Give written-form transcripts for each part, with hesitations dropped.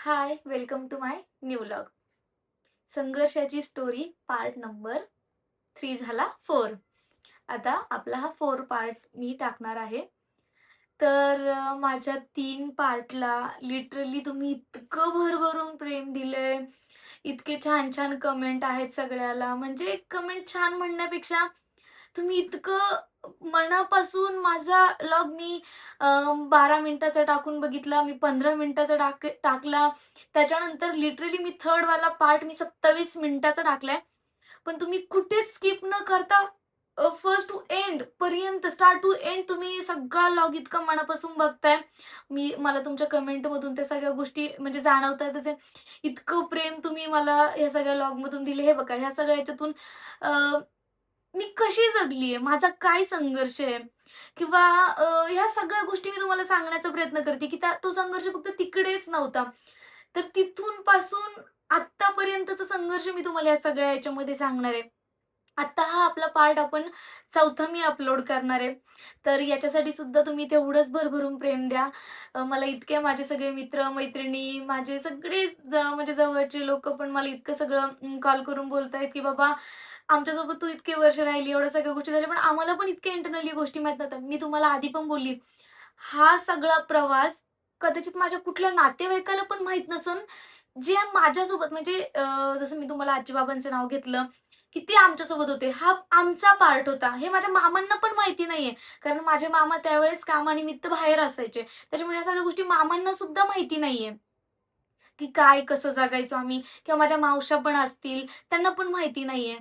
High, welcome to my new vlog. संघर्षाची story part number 3 झाला 4. आता आपला हा 4 पार्ट मी टाकणार आहे. तर माझ्या 3 पार्टला लिटरली तुम्ही इतकं भरभरून प्रेम दिलंय, इतके छान-छान कमेंट आहेत सगळ्याला. म्हणजे कमेंट छान म्हणण्यापेक्षा तुम्ही इतकं मनापासून माझा व्लॉग मी 12 मिनिटाचा टाकून बघितला, मी 15 मिनिटाचा टाकला. त्याच्यानंतर लिटरली मी थर्ड वाला पार्ट मी 27 मिनिटाचा टाकलाय. पण तुम्ही कुठेच स्किप न करता फर्स्ट टू एंड पर्यंत, स्टार्ट टू एंड तुम्ही सगळा व्लॉग इतका मनापासून बघताय. मला तुमच्या कमेंटमधून त्या सगळ्या गोष्टी म्हणजे जाणवतायतच आहे. इतकं प्रेम तुम्ही मला ह्या सगळ्या व्लॉगमधून दिले. हे बघा, ह्या सगळ्या ह्याच्यातून मी कशी जगलीये, माझा काय संघर्ष आहे किंवा ह्या सगळ्या गोष्टी मी तुम्हाला सांगण्याचा प्रयत्न करते, की तो संघर्ष फक्त तिकडेच नव्हता. तर तिथून पासून आत्तापर्यंतचा संघर्ष मी तुम्हाला या सगळ्या ह्याच्यामध्ये सांगणार आहे. आता हा आपला पार्ट आपण 4था मी अपलोड करणार आहे. तर याच्यासाठी सुद्धा तुम्ही तेवढंच भरभरून प्रेम द्या. मला इतके माझे सगळे मित्र-मैत्रिणी, माझे सगळे म्हणजे जवळचे लोकं पण मला इतकं सगळं कॉल करून बोलतायत, की "बाबा आमच्यासोबत तू इतके वर्ष राहिली, एवढ्या सगळ्या गोष्टी झाल्या, पण आम्हाला पण इतक्या इंटरनली गोष्टी माहीत नव्हत्या." मी तुम्हाला आधी पण बोलली, हा सगळा प्रवास कदाचित माझ्या कुठल्या नातेवाईकाला पण माहीत नसन, जे माझ्यासोबत म्हणजे जसं मी तुम्हाला आजी-बाबांचं नाव घेतलं, की ते आमच्यासोबत होते. हा आमचा पार्ट होता. हे माझ्या मामांना पण माहिती नाहीये. कारण माझे मामा त्यावेळेस कामानिमित्त बाहेर असायचे. त्याच्यामुळे ह्या सगळ्या गोष्टी मामांना सुद्धा माहिती नाहीये, की काय कसं जगायचो आम्ही किंवा माझ्या मावश्या पण असतील, त्यांना पण माहिती नाहीये.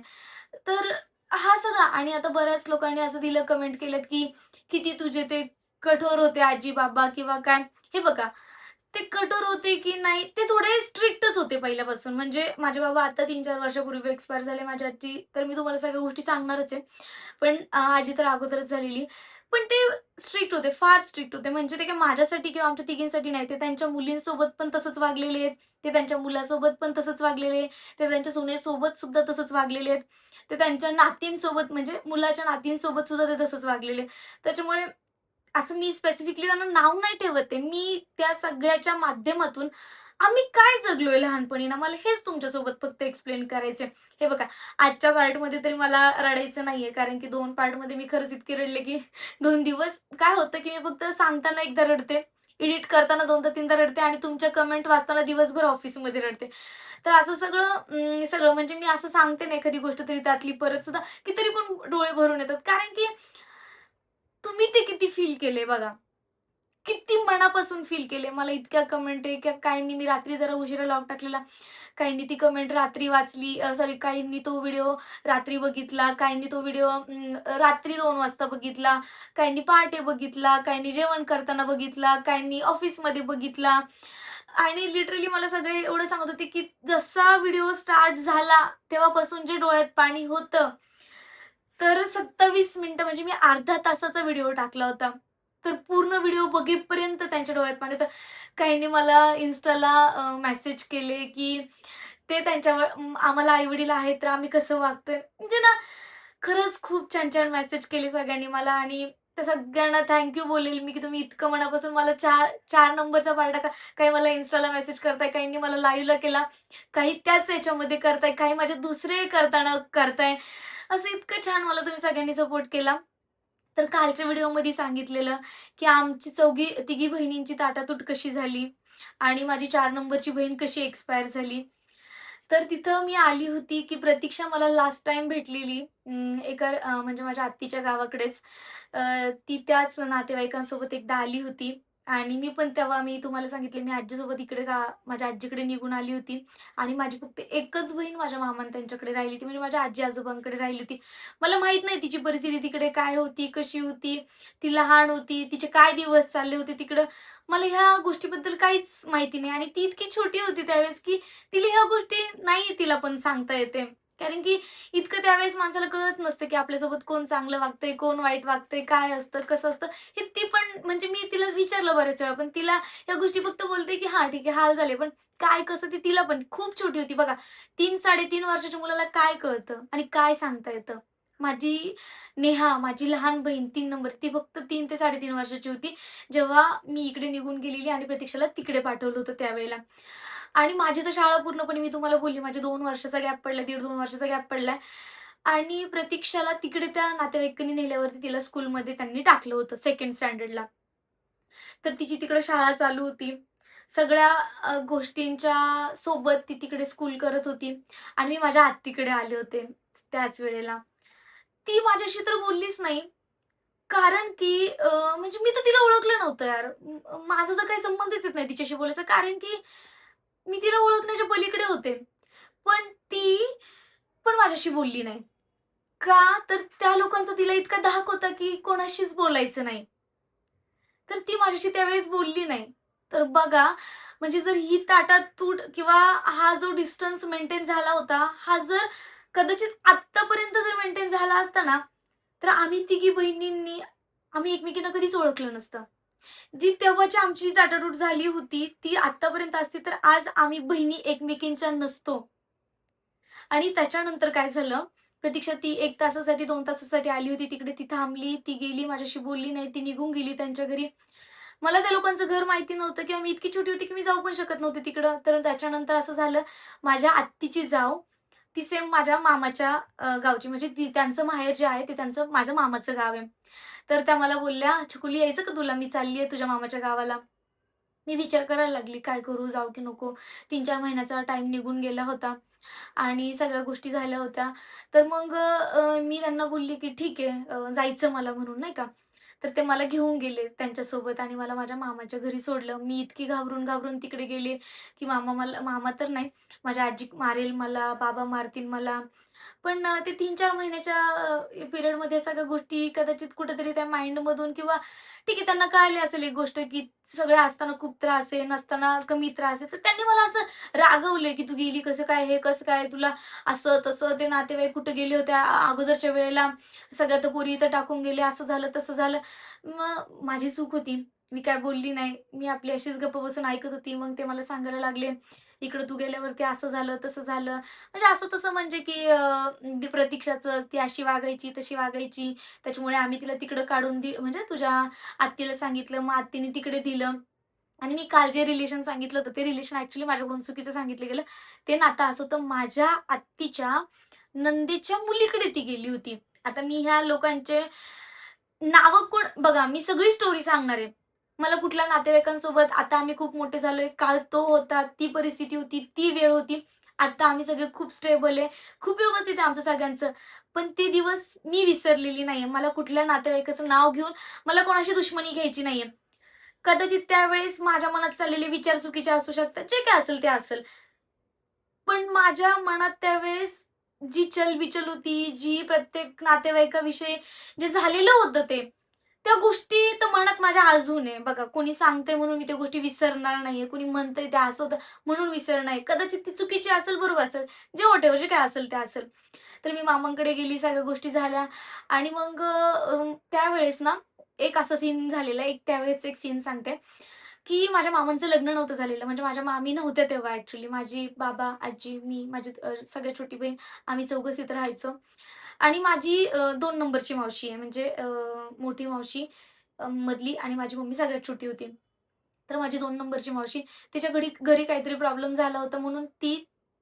तर हा सगळा आणि आता बऱ्याच लोकांनी असं दिलं कमेंट केलेत, की किती तुझे ते कठोर होते आजी-बाबा किंवा काय. हे बघा, ते कठोर होते की नाही, ते थोडे स्ट्रिक्टच होते पहिल्यापासून. म्हणजे माझे बाबा आता 3-4 वर्षापूर्वी एक्सपायर झाले. माझी आजी तर मी तुम्हाला सगळ्या गोष्टी सांगणारच आहे. पण आजी तर अगोदरच झालेली. पण ते स्ट्रिक्ट होते, फार स्ट्रिक्ट होते. म्हणजे ते काही माझ्यासाठी किंवा आमच्या तिघींसाठी नाही. ते त्यांच्या मुलींसोबत पण तसंच वागलेले आहेत. ते त्यांच्या मुलासोबत पण तसंच वागलेले आहेत. ते त्यांच्या सुनेसोबत सुद्धा तसंच वागलेले आहेत. ते त्यांच्या नातींसोबत म्हणजे मुलाच्या नातींसोबत सुद्धा ते तसंच वागलेले. त्याच्यामुळे असं मी स्पेसिफिकली त्यांना नाव नाही ठेवत आहे. मी त्या सगळ्याच्या माध्यमातून आम्ही काय जगलोय लहानपणी ना, मला हेच तुमच्यासोबत फक्त एक्सप्लेन करायचंय. हे बघा, आजच्या पार्टमध्ये तरी मला रडायचं नाहीये, कारण की 2 पार्टमध्ये मी खरंच इतके रडले, की 2 दिवस काय होतं, की मी फक्त सांगताना एकदा रडते, एडिट करताना 2दा-3दा रडते आणि तुमच्या कमेंट वाचताना दिवसभर ऑफिसमध्ये रडते. तर असं सगळं सगळं म्हणजे मी असं सांगते ना एखादी गोष्ट तरी त्यातली परत सुद्धा, की तरी पण डोळे भरून येतात. कारण की तुम्ही ते किती फील केले बघा. किती मनापासून फील केले. मला इतक्या कमेंट आहे, की काहींनी मी रात्री जरा उशिरा लॉग टाकलेला. काहींनी ती कमेंट रात्री वाचली, सॉरी, काहींनी तो व्हिडिओ रात्री बघितला, काहींनी तो व्हिडिओ रात्री 2 वाजता बघितला, काहींनी पहाटे बघितला, काहींनी जेवण करताना बघितला, काहींनी ऑफिसमध्ये बघितला आणि लिटरली मला सगळे एवढं सांगत होते, की जसा व्हिडिओ स्टार्ट झाला तेव्हापासून जे डोळ्यात पाणी होतं, तर 27 मिनिटं म्हणजे मी अर्ध्या तासाचा व्हिडिओ टाकला होता. तर पूर्ण व्हिडिओ बघेपर्यंत त्यांच्या डोळ्यात पाणी होतं. काहींनी मला Instaला मेसेज केले, की ते त्यांच्यावर आम्हाला आई-वडील आहेत, तर आम्ही कसं वागतोय. म्हणजे ना, खरंच खूप छान-छान मेसेज केले सगळ्यांनी मला आणि त्या सगळ्यांना थँक यू बोलेल मी, की तुम्ही इतकं मनापासून मला 4 नंबरचा पार्ट टाका. काही मला Instaला मेसेज करताय, काहींनी मला लाईव्हला केला, काही त्याच याच्यामध्ये करताय, काही माझे दुसरे करताना करताय. असं इतकं छान मला तुम्ही सगळ्यांनी सपोर्ट केला. तर कालच्या व्हिडिओमध्ये सांगितलेलं, की आमची तिघी बहिणींची ताटातूट कशी झाली आणि माझी 4 नंबरची बहीण कशी एक्सपायर झाली. तर तिथं मी आली होती, की प्रतीक्षा मला लास्ट टाईम भेटलेली एका म्हणजे माझ्या आत्तीच्या गावाकडेच. ती त्याच नातेवाईकांसोबत एकदा आली होती आणि मी पण तेव्हा मी तुम्हाला सांगितले मी आजीसोबत इकडे माझ्या आजीकडे निघून आली होती आणि माझी फक्त एकच बहीण माझ्या मामा त्यांच्याकडे राहिली होती, म्हणजे माझ्या आजी-आजोबांकडे राहिली होती. मला माहीत नाही तिची परिस्थिती तिकडे काय होती, कशी होती, ती लहान होती, तिचे काय दिवस चालले होते तिकडं. मला ह्या गोष्टीबद्दल काहीच माहिती नाही आणि ती इतकी छोटी होती त्यावेळेस, की तिला ह्या गोष्टी नाही तिला पण सांगता येते. कारण की इतकं त्यावेळेस माणसाला कळत नसतं, की आपल्यासोबत कोण चांगलं वागतंय, कोण वाईट वागतंय, काय असतं, कसं असतं. हे ती पण म्हणजे मी तिला विचारलं बऱ्याच वेळा, पण तिला ह्या गोष्टी फक्त बोलते, की "हां, ठीक आहे, हाल झाले." पण काय कसं ते तिला पण खूप छोटी होती बघा. 3-3.5 वर्षाच्या मुलाला काय कळतं आणि काय सांगता येतं. माझी नेहा, माझी लहान बहीण 3 नंबर, ती फक्त 3 ते 3.5 वर्षाची होती, जेव्हा मी इकडे निघून गेलेली आणि प्रतीक्षाला तिकडे पाठवलं होतं त्यावेळेला. आणि माझी तर शाळा पूर्णपणे मी तुम्हाला बोलली माझे 2 वर्षाचा गॅप पडलाय, 1.5-2 वर्षाचा गॅप पडलाय. आणि प्रतीक्षाला तिकडे त्या नातेवाईकांनी नेल्यावरती तिला स्कूलमध्ये त्यांनी टाकलं होतं 2nd स्टँडर्डला. तर तिची तिकडे शाळा चालू होती. सगळ्या गोष्टींच्या सोबत ती तिकडे स्कूल करत होती आणि मी माझ्या आत्तीकडे आले होते त्याच वेळेला. ती माझ्याशी तर बोललीच नाही. कारण की म्हणजे मी तर तिला ओळखलं नव्हतं यार. माझा तर काही संबंधच येत नाही तिच्याशी बोलायचा. कारण की मी तिला ओळखण्याच्या पलीकडे होते. पण ती पण माझ्याशी बोलली नाही. का? तर त्या लोकांचा तिला इतका धाक होता की कोणाशीच बोलायचं नाही. तर ती माझ्याशी त्यावेळेस बोलली नाही. तर बघा, म्हणजे जर ही ताटातूट किंवा हा जो डिस्टन्स मेंटेन झाला होता, हा जर कदाचित आत्तापर्यंत जर मेंटेन झाला असता ना, तर आम्ही तिघी बहिणींनी आम्ही एकमेकींना कधीच ओळखलं नसतं. जी तेव्हाची आमची ताटातूट झाली होती, ती आत्तापर्यंत असती, तर आज आम्ही बहिणी एकमेकींच्या नसतो. आणि त्याच्यानंतर काय झालं, प्रतीक्षा ती 1 तासासाठी, 2 तासासाठी आली होती तिकडे. ती थांबली, ती गेली, माझ्याशी बोलली नाही. ती निघून गेली त्यांच्या घरी. मला त्या लोकांचं घर माहिती नव्हतं किंवा मी इतकी छोटी होती, की मी जाऊ पण शकत नव्हते तिकडं. तर त्याच्यानंतर असं झालं, माझ्या आत्तीची जाऊ, ती सेम माझ्या मामाच्या गावची म्हणजे ती त्यांचं माहेर जे आहे, ते त्यांचं माझं मामाचं गाव आहे. तर त्या मला बोलल्या, "छकुली यायचं का तुला? मी चालली आहे तुझ्या मामाच्या गावाला." मी विचार करायला लागली, काय करू, जाऊ की नको? 3-4 महिन्याचा टाईम निघून गेला होता. आणि सगळ्या गोष्टी झाल्या होत्या. तर मग मी त्यांना बोलली, की "ठीक आहे जायचं मला" म्हणून नाही का. तर ते मला घेऊन गेले त्यांच्यासोबत आणि मला माझ्या मामाच्या घरी सोडलं. मी इतकी घाबरून तिकडे गेले, की मामा तर नाही, माझी आजी मारेल मला, बाबा मारतील मला. पण ते 3-4 महिन्याच्या पिरियडमध्ये सगळ्या गोष्टी कदाचित कुठेतरी त्या माइंडमधून किंवा ठीक आहे त्यांना कळाली असेल एक गोष्ट, की सगळे असताना खूप त्रास आहे, नसताना कमी त्रास आहे. तर त्यांनी मला असं रागवले, की "तू गेली कसं काय? हे कसं काय? तुला असं तसं ते नातेवाईक कुठे गेले होते अगोदरच्या वेळेला? सगळ्या तर पोरी इथं टाकून गेले, असं झालं, तसं झालं." मग माझी चूक होती. मी काय बोलली नाही. मी आपली अशीच गप्प बसून ऐकत होती. मग ते मला सांगायला लागले, "इकडं तू गेल्यावरती असं झालं, तसं झालं." म्हणजे असं तसं म्हणजे की ती प्रतीक्षाचं ती अशी वागायची, तशी वागायची. त्याच्यामुळे आम्ही तिला तिकडं काढून म्हणजे तुझ्या आत्तीला सांगितलं, मग आत्तीने तिकडे दिलं. आणि मी काल जे रिलेशन सांगितलं होतं, ते रिलेशन ॲक्चुअली माझ्याकडून चुकीचं सांगितलं गेलं. ते नातं असं होतं, माझ्या आत्तीच्या नंदेच्या मुलीकडे ती गेली होती. आता मी ह्या लोकांचे नावं कोण बघा, मी सगळी स्टोरी सांगणार आहे. मला कुठल्या नातेवाईकांसोबत आता आम्ही खूप मोठे झालोय. काळ तो होता, ती परिस्थिती होती, ती वेळ होती. आता आम्ही सगळे खूप स्टेबल आहे. खूप व्यवस्थित आहे आमचं सगळ्यांचं. पण ते दिवस मी विसरलेली नाहीये. मला कुठल्या नातेवाईकाचं नाव घेऊन मला कोणाशी दुश्मनी घ्यायची नाहीये. कदाचित त्यावेळेस माझ्या मनात चाललेले विचार चुकीचे असू शकतात. जे काही असेल ते असेल. पण माझ्या मनात त्यावेळेस जी चलबिचल होती, जी प्रत्येक नातेवाईकाविषयी जे झालेलं होतं ते, त्या गोष्टी तर मनात माझ्या अजून आहे. बघा कोणी सांगतंय म्हणून मी त्या गोष्टी विसरणार नाहीये. कोणी म्हणतंय ते असं होतं म्हणून विसरणार नाही. कदाचित ती चुकीची असेल, बरोबर असेल. जे व्हॉटएव्हर जे काय असेल ते असेल. तर मी मामांकडे गेली, सगळ्या गोष्टी झाल्या आणि मग त्यावेळेस ना एक असा सीन झालेला. एक त्यावेळेस एक सीन सांगते. की माझ्या मामांचं लग्न नव्हतं झालेलं. म्हणजे माझ्या मामी नव्हत्या तेव्हा ॲक्चुअली. माझी बाबा, आजी, मी, माझी सगळ्यात छोटी बहीण आम्ही चौघंच इथं राहायचो. आणि माझी 2 नंबरची मावशी आहे. म्हणजे मोठी मावशी मधली आणि माझी मम्मी सगळ्यात छोटी होती. तर माझी 2 नंबरची मावशी तिच्या घरी घरी काहीतरी प्रॉब्लेम झाला होता म्हणून ती,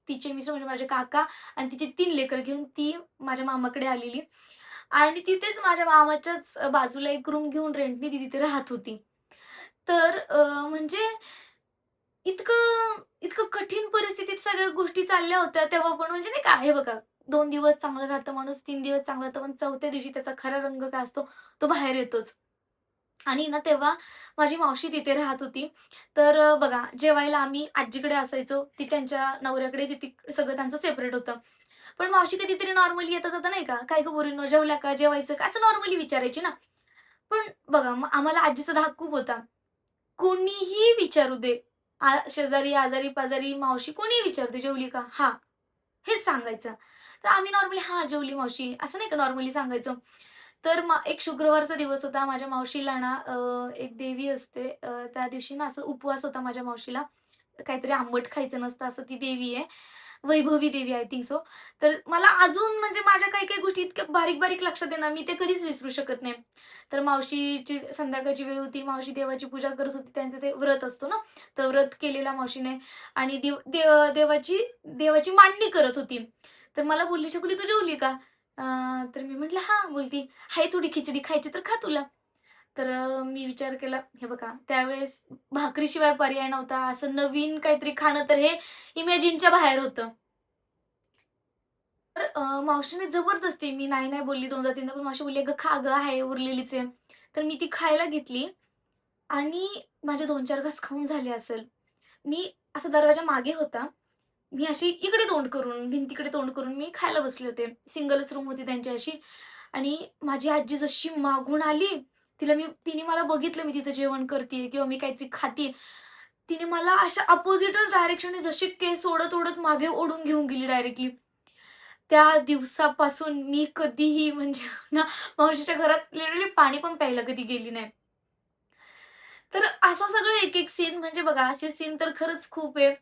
तिचे मिस्टर म्हणजे माझे काका आणि तिची 3 लेकरं घेऊन ती माझ्या मामाकडे आलेली. आणि तिथेच माझ्या मामाच्याच बाजूला एक रूम घेऊन रेंटनी ती तिथे राहत होती. तर म्हणजे इतकं कठीण परिस्थितीत सगळ्या गोष्टी चालल्या होत्या तेव्हा पण म्हणजे नाही का, हे बघा 2 दिवस चांगलं राहतं माणूस, 3 दिवस चांगलं राहतं, पण 4थ्या दिवशी त्याचा खरा रंग काय असतो, तो बाहेर येतोच. आणि ना तेव्हा माझी मावशी तिथे राहत होती. तर बघा जेवायला आम्ही आजीकडे असायचो, ती त्यांच्या नवऱ्याकडे, ती सगळं त्यांचं सेपरेट होतं. पण मावशी कधीतरी नॉर्मली येता-जाता नाही का, "काय गं पोरींनो जेवल्या का? जेवायचं का?" असं नॉर्मली विचारायची ना. पण बघा मग आम्हाला आजीचा धाक खूप होता. कोणीही विचारू दे, शेजारी, आजारी-पाजारी, मावशी कोणीही विचारू दे, "जेवली का?" "हां." हेच सांगायचं. तर आम्ही नॉर्मली "हां, जेवली मावशी" असं नाही का नॉर्मली सांगायचो. तर मग एक शुक्रवारचा दिवस होता. माझ्या मावशीला ना एक देवी असते त्या दिवशी ना असं उपवास होता माझ्या मावशीला. काहीतरी आंबट खायचं नसतं असं ती देवी आहे. वैभवी देवी आय थिंक सो. तर मला अजून म्हणजे माझ्या काही काही गोष्टी इतक्या बारीक बारीक लक्षात आहे ना, मी ते कधीच विसरू शकत नाही. तर मावशीची संध्याकाळची वेळ होती, मावशी देवाची पूजा करत होती, त्यांचं ते व्रत असतो ना, तर व्रत केलेला मावशीने आणि देवाची मांडणी करत होती. तर मला बोलली, "छकुली तू जेवली का?" तर मी म्हटलं, "हां." बोलती, "हाय थोडी खिचडी खायची तर खा तुला." तर मी विचार केला, हे बघा त्यावेळेस भाकरीशिवाय पर्याय नव्हता. असं नवीन काहीतरी खाणं तर हे इमॅजिनच्या बाहेर होतं. तर मावशीने जबरदस्ती मी नाही, नाही बोलली 2दा-3दा पण मावशी बोलली, "अगं खा गं, आहे उरलेलीच आहे." तर मी ती खायला घेतली आणि माझे 2-4 घास खाऊन झाले असेल. मी असा दरवाजा मागे होता. मी अशी इकडे तोंड करून, भिंतीकडे तोंड करून मी खायला बसले होते. सिंगलच रूम होती त्यांची अशी आणि माझी आजी जशी मागून आली, तिने मला बघितलं मी तिथं जेवण करतीये किंवा मी काहीतरी खातीये. तिने मला अशा अपोझिटच डायरेक्शनने जशी केस ओढत-ओढत मागे ओढून घेऊन गेली डायरेक्टली. त्या दिवसापासून मी कधीही म्हणजे ना मावशीच्या घरात लिटरली पाणी पण प्यायला कधी गेली नाही. तर असं सगळं एक-एक सीन म्हणजे बघा असे सीन तर खरंच खूप आहे.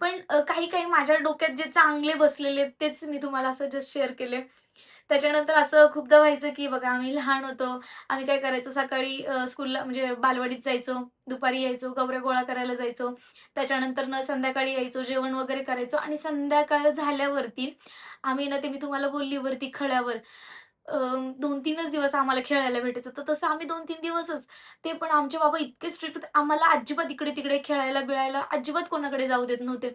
पण काही-काही माझ्या डोक्यात जे चांगले बसलेले आहेत तेच मी तुम्हाला असं जस्ट शेअर केले. त्याच्यानंतर असं खूपदा व्हायचं, की बघा आम्ही लहान होतो. आम्ही काय करायचो सकाळी स्कूलला म्हणजे बालवाडीत जायचो, दुपारी यायचो, गवऱ्या गोळा करायला जायचो. त्याच्यानंतर संध्याकाळी यायचो, जेवण वगैरे करायचो आणि संध्याकाळ झाल्यावरती आम्ही ना ते मी तुम्हाला बोलली वरती खळ्यावर 2-3च दिवस आम्हाला खेळायला भेटायचं. तर तसं आम्ही 2-3 दिवसच. ते पण आमचे बाबा इतके स्ट्रिक्ट होते. आम्हाला अजिबात इकडे-तिकडे खेळायला-बिळायला अजिबात कोणाकडे जाऊ देत नव्हते.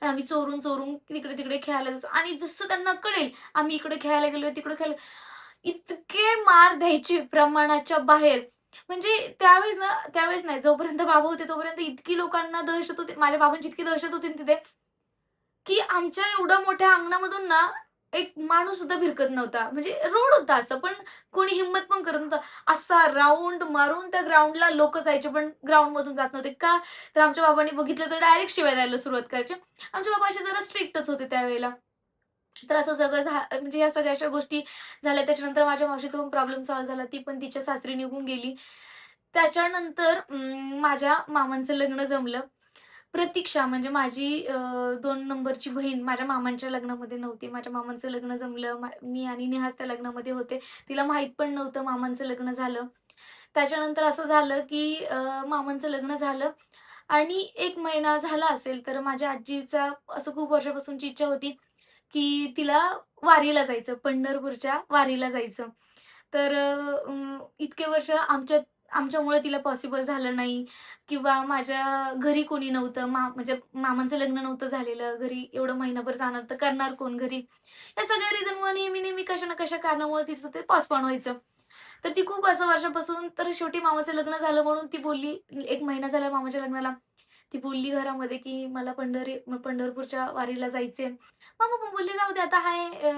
आणि आम्ही चोरून-चोरून तिकडे-तिकडे खेळायला जायचो आणि जसं त्यांना कळेल आम्ही इकडे खेळायला गेलोय, तिकडे खेळायला इतके मार द्यायचे प्रमाणाच्या बाहेर. म्हणजे त्यावेळेस नाही जोपर्यंत बाबा होते तोपर्यंत इतकी लोकांना दहशत होती. माझ्या बाबांची इतकी दहशत होती ना तिथे, की आमच्या एवढ्या मोठ्या अंगणामधून ना एक माणूस सुद्धा भिरकत नव्हता. म्हणजे रोड होता असं, पण कोणी हिंमत पण करत नव्हतं. असा राउंड मारून त्या ग्राउंडला लोकं जायचे, पण ग्राउंडमधून जात नव्हते. का? तर आमच्या बाबांनी बघितलं तर डायरेक्ट शिव्या द्यायला सुरुवात करायचे. आमचे बाबा असे जरा स्ट्रिक्टच होते त्यावेळेला. तर असं सगळं म्हणजे या सगळ्या अशा गोष्टी झाल्या. त्याच्यानंतर माझ्या मावशीचा पण प्रॉब्लेम सॉल्व्ह झाला. ती पण तिच्या सासरी निघून गेली. त्याच्यानंतर माझ्या मामांचं लग्न जमलं. प्रतीक्षा म्हणजे माझी 2 नंबरची बहीण माझ्या मामांच्या लग्नामध्ये नव्हती. माझ्या मामांचं लग्न जमलं. मी आणि नेहाच त्या लग्नामध्ये होते. तिला माहीत पण नव्हतं मामांचं लग्न झालं. त्याच्यानंतर असं झालं, की मामांचं लग्न झालं आणि 1 महिना झाला असेल, तर माझ्या आजीचा असं खूप वर्षापासूनची इच्छा होती, की तिला वारीला जायचं, पंढरपूरच्या वारीला जायचं. तर इतके वर्ष आमच्यामुळे तिला पॉसिबल झालं नाही किंवा माझ्या घरी कोणी नव्हतं. म्हणजे मामांचं लग्न नव्हतं झालेलं. घरी एवढं महिनाभर जाणार तर करणार कोण घरी? या सगळ्या रिझनमुळे नेहमी-नेहमी कशा ना कशा कारणामुळे तिचं ते पोस्टपोन व्हायचं. तर ती खूप असं वर्षापासून तर शेवटी मामाचं लग्न झालं म्हणून ती बोलली 1 महिना झाला मामाच्या लग्नाला. ती बोलली घरामध्ये, की मला पंढरपूरच्या वारीला जायचंय. मामा पण बोलले, "जाऊ दे आता आहे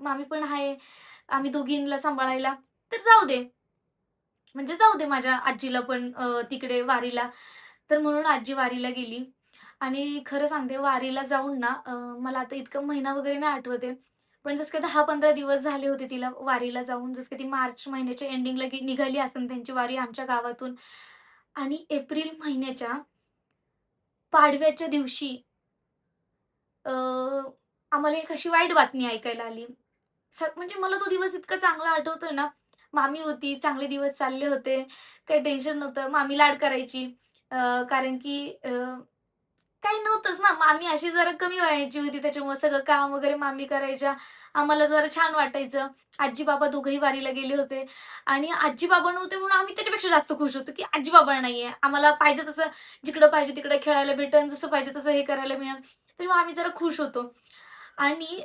मामी पण आहे. आम्ही दोघींना सांभाळायला, तर जाऊ दे." म्हणजे जाऊ दे माझ्या आजीला पण तिकडे वारीला. तर म्हणून आजी वारीला गेली आणि खरं सांगते वारीला जाऊन ना मला आता इतकं महिना वगैरे नाही आठवत आहे. पण जसं काही 10-15 दिवस झाले होते तिला वारीला जाऊन. जसं काही ती मार्च महिन्याच्या एंडिंगला निघाली असेल त्यांची वारी आमच्या गावातून आणि एप्रिल महिन्याच्या पाडव्याच्या दिवशी अ, आम्हाला एक अशी वाईट बातमी ऐकायला आली. म्हणजे मला तो दिवस इतका चांगला आठवतोय ना, मामी होती, चांगले दिवस चालले होते, काही टेन्शन नव्हतं. मामी लाड करायची. कारण की काही नव्हतंच ना. मामी अशी जरा कमी वयाची होती, त्याच्यामुळे सगळं काम वगैरे मामी करायच्या. आम्हाला जरा छान वाटायचं. आजी-बाबा दोघंही वारीला गेले होते आणि आजी-बाबा नव्हते म्हणून आम्ही त्याच्यापेक्षा जास्त खुश होतो, की आजी-बाबा नाहीये. आम्हाला पाहिजे तसं जिकडं पाहिजे तिकडे खेळायला भेटेल, जसं पाहिजे तसं हे करायला मिळेल. त्याच्यामुळे आम्ही जरा खुश होतो. आणि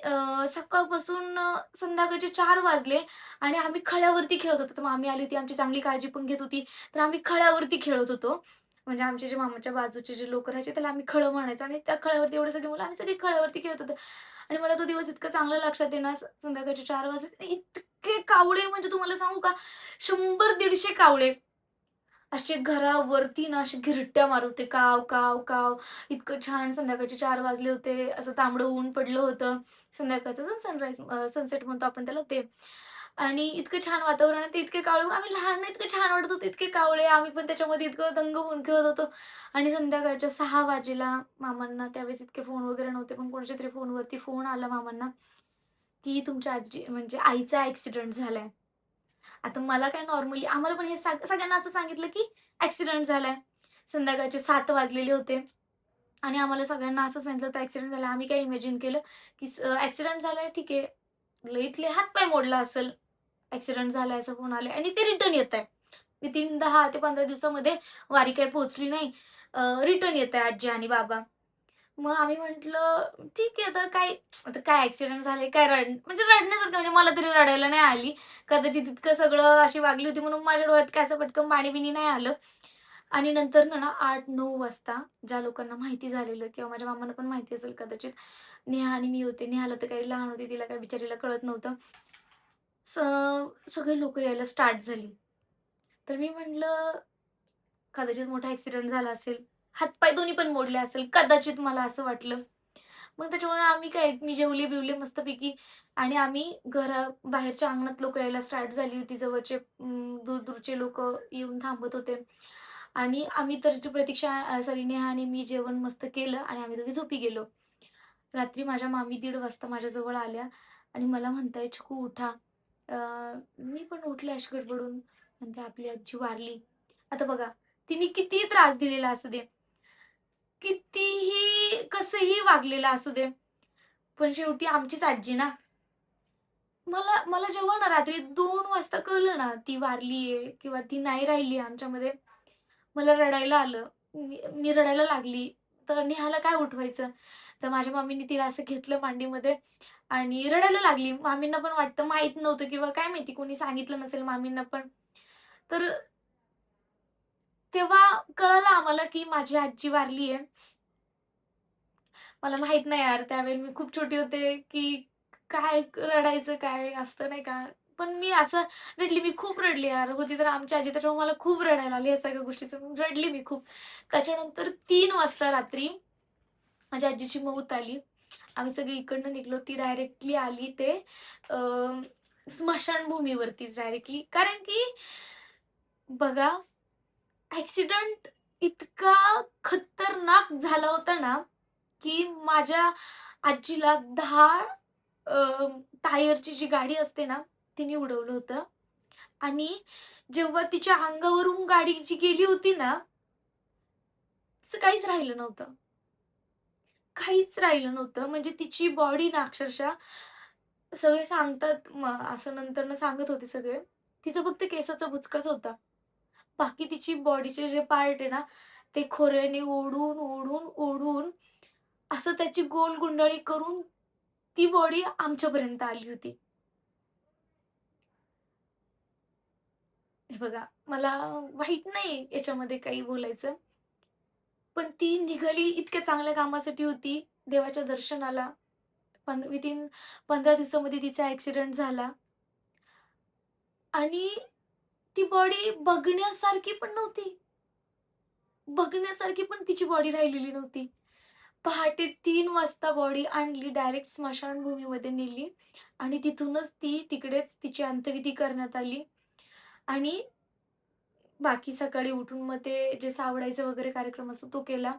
सकाळपासून संध्याकाळचे 4 वाजले आणि आम्ही खळ्यावरती खेळत होतो. तर मामी आली होती, आमची चांगली काळजी पण घेत होती. तर आम्ही खळ्यावरती खेळत होतो. म्हणजे आमचे जे मामाच्या बाजूचे जे लोकं राहायचे त्याला आम्ही खळं म्हणायचो आणि त्या खळ्यावरती एवढे सगळे मुलं आम्ही सगळे खळ्यावरती खेळत होतो. आणि मला तो दिवस इतका चांगला लक्षात आहे ना, संध्याकाळचे 4 वाजले इतके कावळे म्हणजे तुम्हाला सांगू का 100-150 कावळे असे घरावरती ना असे घिरट्या मारत होते. काव, काव, काव. इतकं छान संध्याकाळचे 4 वाजले होते. असं तांबडं ऊन पडलं होतं. संध्याकाळचं सनसेट म्हणतो आपण त्याला ते. आणि इतकं छान वातावरण आहे, ते इतके कावळे आम्ही लहान ना इतकं छान वाटत होतं, इतके कावळे आम्ही पण त्याच्यामध्ये इतकं दंग होऊन खेळत होतो. आणि संध्याकाळच्या 6 वाजेला मामांना त्यावेळेस इतके फोन वगैरे नव्हते, पण कोणाच्या तरी फोनवरती फोन आला मामांना, की तुमच्या आजी म्हणजे आईचा ॲक्सिडेंट झालाय. आता मला काय नॉर्मली आम्हाला पण हे सगळ्यांना असं सांगितलं, की ॲक्सिडेंट झालाय. संध्याकाळचे 7 वाजलेले होते आणि आम्हाला सगळ्यांना असं सांगितलं होतं ॲक्सिडेंट झाला. आम्ही काय इमॅजिन केलं, की ॲक्सिडेंट झालाय ठीक आहे. लईतले हात-पाय मोडला असेल, ॲक्सिडेंट झालाय असं फोन आलाय आणि ते रिटर्न येताय. विथिन 10 ते 15 दिवसामध्ये वारी काही पोहोचली नाही. रिटर्न येताय आजी आणि बाबा. मग आम्ही म्हटलं, "ठीक आहे, आता काय ॲक्सिडेंट झाले, काय म्हणजे रडण्यासारखं म्हणजे मला तरी रडायला नाही आली. कदाचित इतकं सगळं अशी वागली होती म्हणून माझ्या डोळ्यात काय असं पटकन पाणी-बिणी नाही आलं." आणि नंतर ना 8-9 वाजता ज्या लोकांना माहिती झालेलं किंवा माझ्या मामांना पण माहिती असेल कदाचित, नेहा आणि मी होते. नेहाला तर काही लहान होती, तिला काही बिचारीला कळत नव्हतं. स सगळे लोकं यायला स्टार्ट झाली. तर मी म्हटलं, कदाचित मोठा ॲक्सिडेंट झाला असेल. हात दोन्ही पण मोडले असेल, कदाचित मला असं वाटलं. मग त्याच्यामुळे आम्ही काय मी जेवले-बिवले मस्तपैकी आणि आम्ही बाहेरच्या अंगणात लोकं यायला स्टार्ट झाली होती. जवळचे दूर-दूरचे लोकं येऊन थांबत होते आणि आम्ही तर सॉरी नेहा आणि मी जेवण मस्त केलं आणि आम्ही दोघी झोपी गेलो. रात्री माझ्या मामी 1:30 वाजता माझ्याजवळ आल्या आणि मला म्हणताय, "छकू उठा." अ, मी पण उठले अशी गडबडून. म्हणते, "आपली आजी वारली." आता बघा, तिने कितीही त्रास दिलेला असू दे, कितीही कसंही वागलेलं असू दे, पण शेवटी आमचीच आजी ना. मला मला जेव्हा ना रात्री 2 वाजता कळलं ना, ती वारलीये किंवा ती नाही राहिली आमच्यामध्ये, मला रडायला आलं. मी रडायला लागली. तर नेहाला काय उठवायचं? तर माझ्या मम्मीनी तिला असं घेतलं मांडीमध्ये आणि रडायला लागली. मामींना पण वाटतं माहीत नव्हतं किंवा काय माहिती कोणी सांगितलं नसेल मामींना पण. तर तेव्हा कळालं आम्हाला, की माझी आजी वारली आहे. मला माहीत नाही यार, त्यावेळी मी खूप छोटी होते, की काय रडायचं काय असतं नाही का. पण मी असं रडली, मी खूप रडली यार. होती तर आमची आजी, त्याच्यामुळे मला खूप रडायला आली या सगळ्या गोष्टीचं. रडली मी खूप. त्याच्यानंतर 3 वाजता रात्री माझ्या आजीची मौत आली. आम्ही सगळे इकडनं निघलो. ती डायरेक्टली आली ते अ, स्मशानभूमीवरतीच डायरेक्टली. कारण की बघा, ॲक्सिडेंट इतका खतरनाक झाला होता ना, की माझ्या आजीला 10 टायरची जी गाडी असते ना, तिने उडवलं होतं आणि जेव्हा तिच्या अंगावरून गाडी जी गेली होती ना, तिचं काहीच राहिलं नव्हतं. काहीच राहिलं नव्हतं. म्हणजे तिची बॉडी ना अक्षरशः सगळे सांगतात असं नंतरनं सांगत होते सगळे, तिचा फक्त केसाचा बुचकाच होता. बाकी तिची बॉडीचे जे पार्ट आहे ना, ते खोऱ्याने ओढून, ओढून, ओढून असं त्याची गोल गुंडाळी करून ती बॉडी आमच्यापर्यंत आली होती. हे बघा, मला वाईट नाही याच्यामध्ये काही बोलायचं. पण ती निघाली इतक्या चांगल्या कामासाठी होती, देवाच्या दर्शनाला. पण विथिन 15 दिवसामध्ये तिचा ॲक्सिडेंट झाला आणि ती बॉडी बघण्यासारखी पण नव्हती. बघण्यासारखी पण तिची बॉडी राहिलेली नव्हती. पहाटे 3 वाजता बॉडी आणली, डायरेक्ट स्मशानभूमीमध्ये नेली आणि तिथूनच ती तिकडेच तिची अंत्यविधी करण्यात आली आणि बाकी सकाळी उठून मग ते जे सावडायचा वगैरे कार्यक्रम असतो तो केला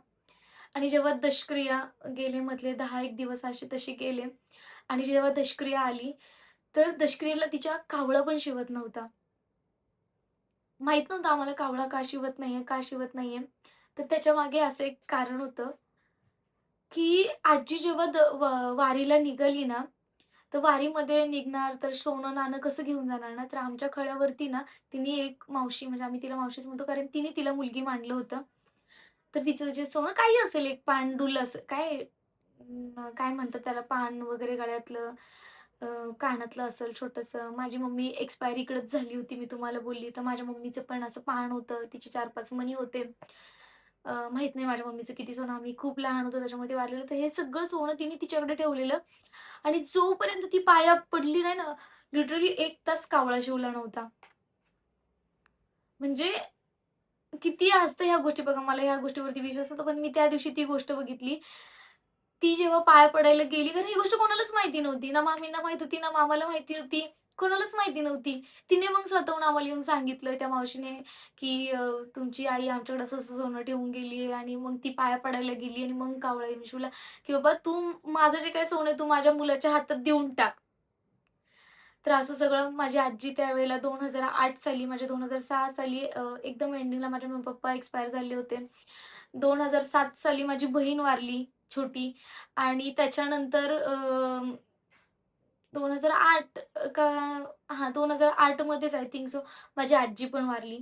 आणि जेव्हा दशक्रिया गेले मधले 10 एक दिवस असे तसे गेले आणि जेव्हा दशक्रिया आली, तर दशक्रियेला तिच्या कावळा पण शिवत नव्हता. माहीत नव्हतं आम्हाला कावळा का शिवत नाहीये, का शिवत नाहीये. तर त्याच्यामागे असं एक कारण होतं, की आजी जेव्हा वारीला निघाली ना, तर वारीमध्ये निघणार तर सोनं-नाणं कसं घेऊन जाणार ना, तर आमच्या खळ्यावरती ना तिने एक मावशी म्हणजे आम्ही तिला मावशीच म्हणतो कारण तिने तिला मुलगी मानलं होतं. तर तिचं जे सोनं काही असेल एक पांडुल असं काय काय म्हणतात त्याला पान वगैरे गळ्यातलं अ, कानातलं असेल छोटंसं. माझी मम्मी एक्सपायरीकडेच झाली होती मी तुम्हाला बोलली. तर माझ्या मम्मीचं पण असं पान होतं, तिचे 4-5 मणी होते. माहीत नाही माझ्या मम्मीचं किती सोनं आम्ही खूप लहान होतो त्याच्यामुळे ते वारलेलं. तर हे सगळं सोनं तिने तिच्याकडे ठेवलेलं आणि जोपर्यंत ती पाया पडली नाही ना, लिटरली 1 तास कावळा शिवला नव्हता. म्हणजे किती असतं ह्या गोष्टी बघा, मला ह्या गोष्टीवरती विश्वास नव्हता, पण मी त्या दिवशी ती गोष्ट बघितली. ती जेव्हा पाया पडायला गेली, कारण ही गोष्ट कोणालाच माहिती नव्हती. ना मामींना माहीत होती, ना मामाला माहिती होती. कोणालाच माहिती नव्हती. तिने मग स्वतःहून आम्हाला येऊन सांगितलं त्या मावशीने, की तुमची आई आमच्याकडे असं-असं सोनं ठेवून गेली आहे आणि मग ती पाया पडायला गेली आणि मग कावळा येऊन शिवला, की "बाबा तू माझं जे काही सोनं आहे तू माझ्या मुलाच्या हातात देऊन टाक." तर असं सगळं माझी आजी त्यावेळेला 2008 साली, माझ्या 2006 साली एकदम एंडिंगला माझे मम्मी-पप्पा एक्सपायर झाले होते. 2007 साली माझी बहीण वारली छोटी आणि त्याच्यानंतर 2008 का हां, 2008 मध्येच आय थिंक सो माझी आजी पण वारली.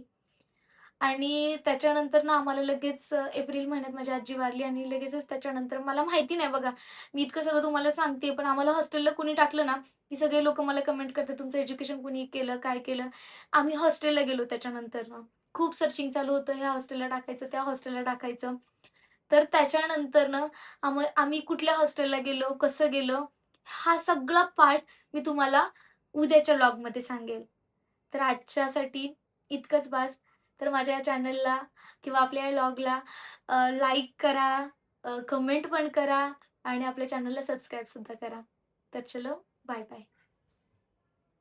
आणि त्याच्यानंतर ना आम्हाला लगेच एप्रिल महिन्यात माझी आजी वारली आणि लगेचच त्याच्यानंतर मला माहिती नाही बघा, मी इतकं सगळं तुम्हाला सांगतेय, पण आम्हाला हॉस्टेलला कोणी टाकलं ना, की सगळे लोकं मला कमेंट करतात, "तुमचं एज्युकेशन कुणी केलं? काय केलं?" आम्ही हॉस्टेलला गेलो त्याच्यानंतरनं. खूप सर्चिंग चालू होतं, ह्या हॉस्टेलला टाकायचं, त्या हॉस्टेलला टाकायचं. तर त्याच्यानंतरनं आम्ही कुठल्या हॉस्टेलला गेलो, कसं गेलो, हा सगळा पार्ट मी तुम्हाला उद्याच्या व्लॉगमध्ये सांगेल. तर आजच्यासाठी इतकंच बास. तर माझ्या या चॅनलला किंवा आपल्या या व्लॉगला लाईक करा, कमेंट पण करा आणि आपल्या चॅनलला सबस्क्राईब सुद्धा करा. तर चलो बाय बाय.